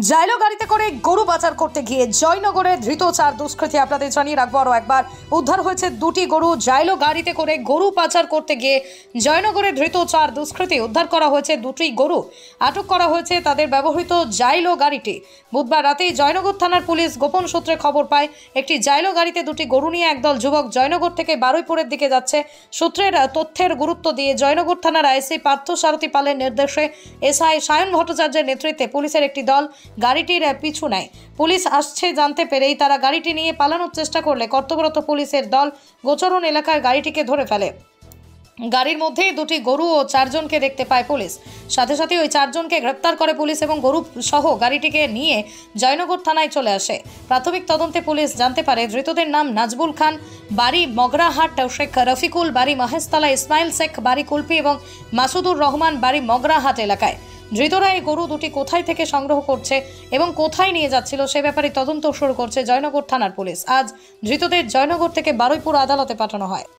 জাইলো গাড়িতে করে গরু পাচার করতে গিয়ে জয়নগরে ধৃত 4 দুষ্কৃতী। আপনাদের জানিয়ে রাখবো আরও একবার, উদ্ধার হয়েছে 2টি গরু। জাইলো গাড়িতে করে গরু পাচার করতে গিয়ে জয়নগরে ধৃত 4 দুষ্কৃতী। উদ্ধার করা হয়েছে 2টি গরু, আটক করা হয়েছে তাদের ব্যবহৃত জাইলো গাড়িটি। বুধবার রাতেই জয়নগর থানার পুলিশ গোপন সূত্রে খবর পায় একটি জাইলো গাড়িতে 2টি গরু নিয়ে একদল যুবক জয়নগর থেকে বারুইপুরের দিকে যাচ্ছে। সূত্রের তথ্যের গুরুত্ব দিয়ে জয়নগর থানার আইসি পার্থ সারথী পালের নির্দেশে এসআই সায়ন ভট্টাচার্যের নেতৃত্বে পুলিশের একটি দল গাড়িটির পিছু নেয়। পুলিশ আসছে জানতে পেরেই তারা গাড়িটি নিয়ে পালানোর চেষ্টা করলে কর্তব্যরত পুলিশের দল গোচরণ এলাকায় গাড়িটিকে ধরে ফেলে। গাড়ির মধ্যে 2টি গরু ও 4 জনকে দেখতে পায় পুলিশ। সাথে সাথে ওই 4 জনকে গ্রেপ্তার করে পুলিশ এবং গরু সহ গাড়িটিকে নিয়ে জয়নগর থানায় চলে আসে। প্রাথমিক তদন্তে পুলিশ জানতে পারে ধৃতদের নাম নাজবুল খান, বাড়ি মগরাহাট, শেখ রফিকুল, বাড়ি মহেশতলা, ইসমাইল শেখ, বাড়ি কুলপি এবং মাসুদুর রহমান, বাড়ি মগরাহাট এলাকায়। ধৃতরা এই গরু 2টি কোথায় থেকে সংগ্রহ করছে এবং কোথায় নিয়ে যাচ্ছিল সে ব্যাপারে তদন্ত শুরু করছে জয়নগর থানার পুলিশ। আজ ধৃতদের জয়নগর থেকে বারুইপুর আদালতে পাঠানো হয়।